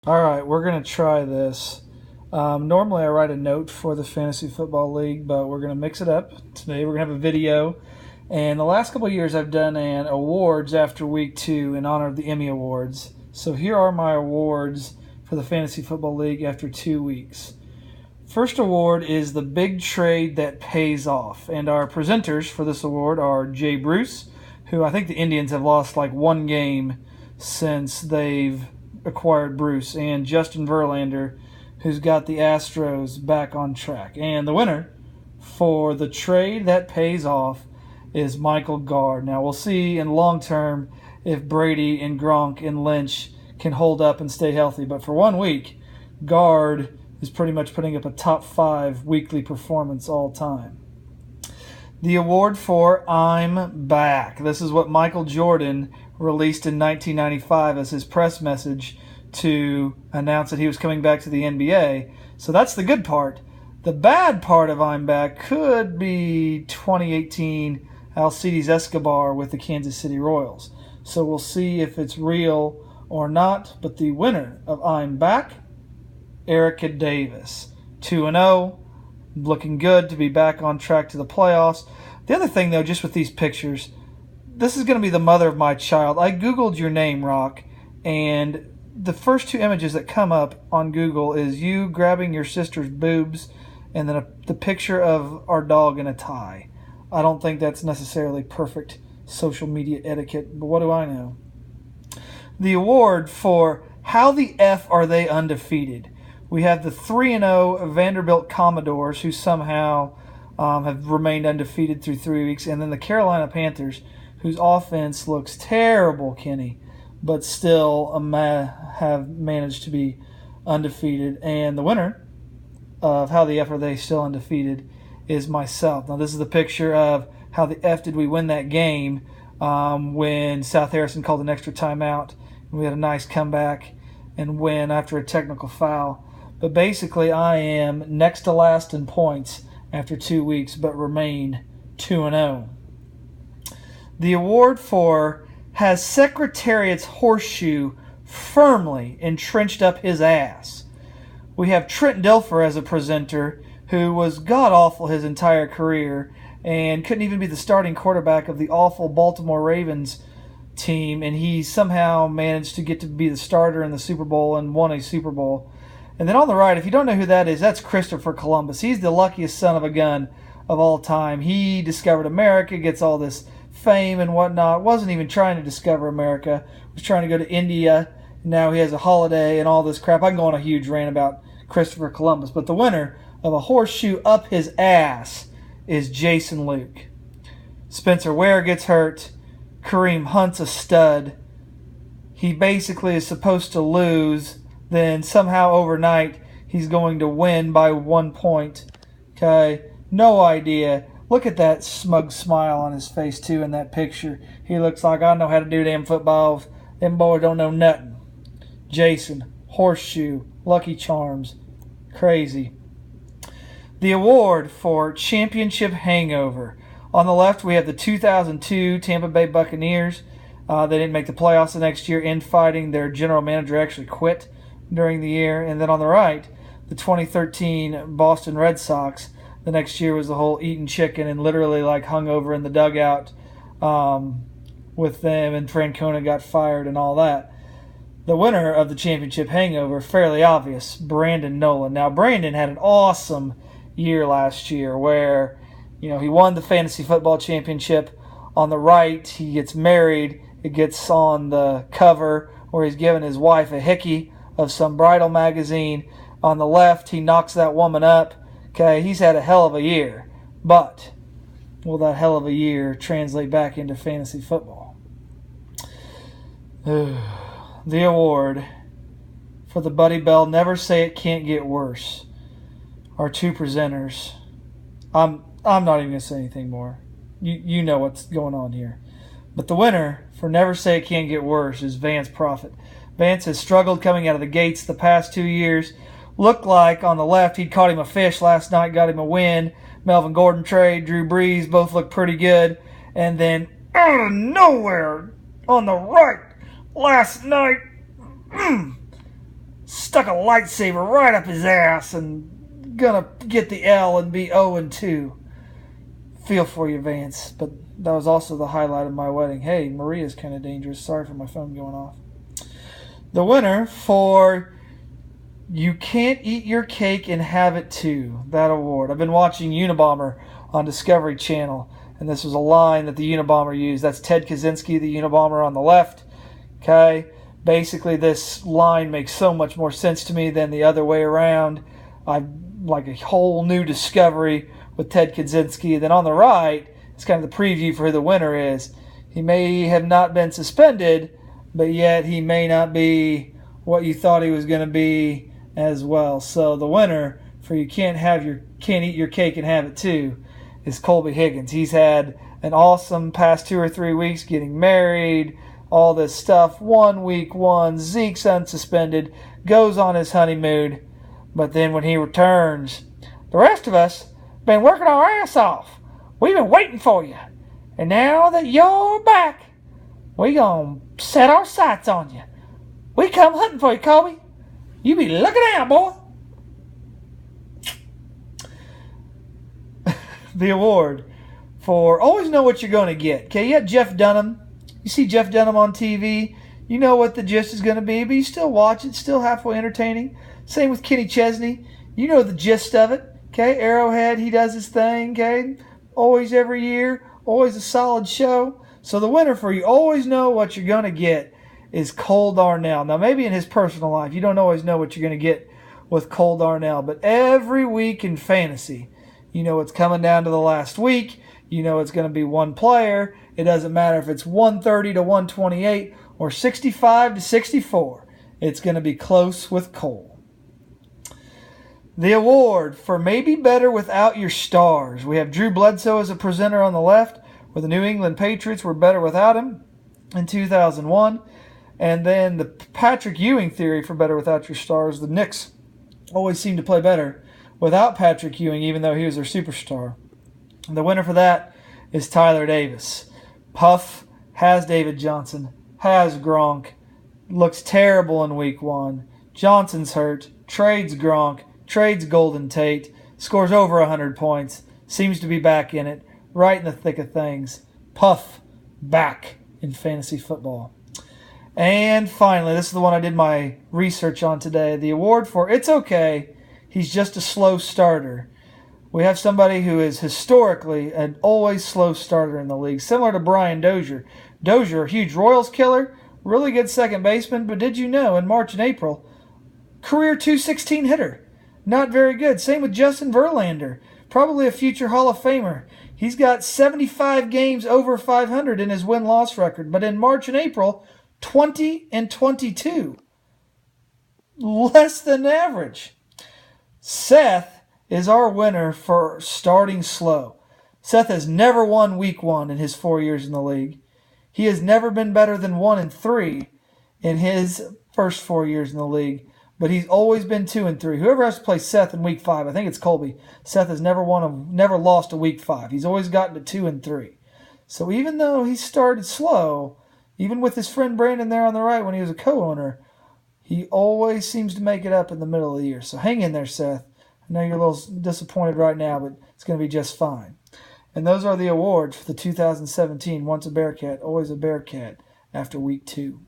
All right, we're going to try this. Normally I write a note for the Fantasy Football League, but we're going to mix it up. Today we're going to have a video. And the last couple of years I've done an awards after week 2 in honor of the Emmy Awards. So here are my awards for the Fantasy Football League after 2 weeks. First award is the big trade that pays off. And our presenters for this award are Jay Bruce, who I think the Indians have lost like one game since they've acquired Bruce, and Justin Verlander, who's got the Astros back on track. And the winner for the trade that pays off is Michael Gard. Now we'll see in long term if Brady and Gronk and Lynch can hold up and stay healthy. But for 1 week, Gard is pretty much putting up a top 5 weekly performance all time. The award for I'm Back. This is what Michael Jordan released in 1995 as his press message to announce that he was coming back to the NBA. So that's the good part. The bad part of I'm Back could be 2018 Alcides Escobar with the Kansas City Royals. So we'll see if it's real or not. But the winner of I'm Back, Erica Davis. 2-0. Looking good to be back on track to the playoffs. The other thing, though, just with these pictures, this is going to be the mother of my child. I Googled your name, Rock, and the first 2 images that come up on Google is you grabbing your sister's boobs and then the picture of our dog in a tie. I don't think that's necessarily perfect social media etiquette, but what do I know? The award for How the F Are They Undefeated? We have the 3-0 Vanderbilt Commodores, who somehow have remained undefeated through 3 weeks, and then the Carolina Panthers, whose offense looks terrible, Kenny, but still have managed to be undefeated. And the winner of How the F Are They Still Undefeated is myself. Now, this is the picture of how the F did we win that game when South Harrison called an extra timeout. We had a nice comeback and win after a technical foul. But basically, I am next to last in points after 2 weeks, but remain 2-0. The award for Has Secretariat's Horseshoe Firmly Entrenched Up His Ass? We have Trent Dilfer as a presenter, who was god-awful his entire career and couldn't even be the starting quarterback of the awful Baltimore Ravens team, and he somehow managed to get to be the starter in the Super Bowl and won a Super Bowl. And then on the right, if you don't know who that is, that's Christopher Columbus. He's the luckiest son of a gun of all time. He discovered America, gets all this fame and whatnot. Wasn't even trying to discover America. Was trying to go to India. Now he has a holiday and all this crap. I can go on a huge rant about Christopher Columbus. But the winner of a horseshoe up his ass is Jason Luke. Spencer Ware gets hurt. Kareem Hunt's a stud. He basically is supposed to lose. Then somehow overnight he's going to win by 1 point. Okay? No idea. Look at that smug smile on his face, too, in that picture. He looks like, I know how to do damn football. Them boys don't know nothing. Jason, horseshoe, Lucky Charms. Crazy. The award for Championship Hangover. On the left, we have the 2002 Tampa Bay Buccaneers. They didn't make the playoffs the next year. Infighting, their general manager actually quit during the year. And then on the right, the 2013 Boston Red Sox. The next year was the whole eating chicken and literally like hung over in the dugout with them, and Francona got fired and all that. The winner of the championship hangover, fairly obvious, Brandon Nolan. Now, Brandon had an awesome year last year where, he won the fantasy football championship. On the right, he gets married. It gets on the cover where he's giving his wife a hickey of some bridal magazine. On the left, he knocks that woman up. Okay, he's had a hell of a year. But will that hell of a year translate back into fantasy football? The award for the Buddy Bell Never Say It Can't Get Worse. Our 2 presenters. I'm not even going to say anything more. You know what's going on here. But the winner for Never Say It Can't Get Worse is Vance Profit. Vance has struggled coming out of the gates the past 2 years. Looked like on the left he'd caught him a fish last night, got him a win. Melvin Gordon trade, Drew Brees, both look pretty good. And then out of nowhere on the right last night, stuck a lightsaber right up his ass and gonna get the L and be 0-2. Feel for you, Vance. But that was also the highlight of my wedding. Hey, Maria's kind of dangerous. Sorry for my phone going off. The winner for You Can't Eat Your Cake and Have It Too, that award. I've been watching Unabomber on Discovery Channel, and this was a line that the Unabomber used. That's Ted Kaczynski, the Unabomber on the left. Okay? Basically, this line makes so much more sense to me than the other way around. I like a whole new discovery with Ted Kaczynski. Then on the right, it's kind of the preview for who the winner is. He may have not been suspended, but yet he may not be what you thought he was going to be as well. So the winner for You Can't Eat Your Cake and Have It Too is Colby Higgins. He's had an awesome past 2 or 3 weeks, getting married, all this stuff. 1 week, Zeke's unsuspended, goes on his honeymoon, but then when he returns, the rest of us been working our ass off. We've been waiting for you, and now that you're back, we gonna set our sights on you. We come hunting for you, Colby. You be looking out, boy. The award for always know what you're going to get. Okay, you got Jeff Dunham. You see Jeff Dunham on TV. You know what the gist is going to be, but you still watch it. Still halfway entertaining. Same with Kenny Chesney. You know the gist of it. Okay, Arrowhead, he does his thing. Okay, always every year. Always a solid show. So the winner for You Always Know What You're Going to Get is Cole Darnell. Now, maybe in his personal life, you don't always know what you're going to get with Cole Darnell, but every week in fantasy, you know it's coming down to the last week. You know it's going to be one player. It doesn't matter if it's 130 to 128 or 65 to 64. It's going to be close with Cole. The award for Maybe Better Without Your Stars. We have Drew Bledsoe as a presenter on the left, where the New England Patriots were better without him in 2001. And then the Patrick Ewing theory for Better Without Your Stars. The Knicks always seem to play better without Patrick Ewing, even though he was their superstar. And the winner for that is Tyler Davis. Puff has David Johnson, has Gronk, looks terrible in week 1. Johnson's hurt, trades Gronk, trades Golden Tate, scores over 100 points, seems to be back in it, right in the thick of things. Puff back in fantasy football. And finally, this is the one I did my research on today. The award for It's Okay, He's Just a Slow Starter. We have somebody who is historically an always slow starter in the league, similar to Brian Dozier. Dozier, a huge Royals killer, really good second baseman, but did you know in March and April, career .216 hitter. Not very good. Same with Justin Verlander, probably a future Hall of Famer. He's got 75 games over 500 in his win-loss record, but in March and April, 20-22. Less than average. Seth is our winner for starting slow. Seth has never won week 1 in his 4 years in the league. He has never been better than 1-3 in his first 4 years in the league, but he's always been 2-3. Whoever has to play Seth in week 5, I think it's Colby. Seth has never lost a week 5. He's always gotten to 2-3. So even though he started slow, even with his friend Brandon there on the right when he was a co-owner, he always seems to make it up in the middle of the year. So hang in there, Seth. I know you're a little disappointed right now, but it's going to be just fine. And those are the awards for the 2017 Once a Bearcat, Always a Bearcat after week 2.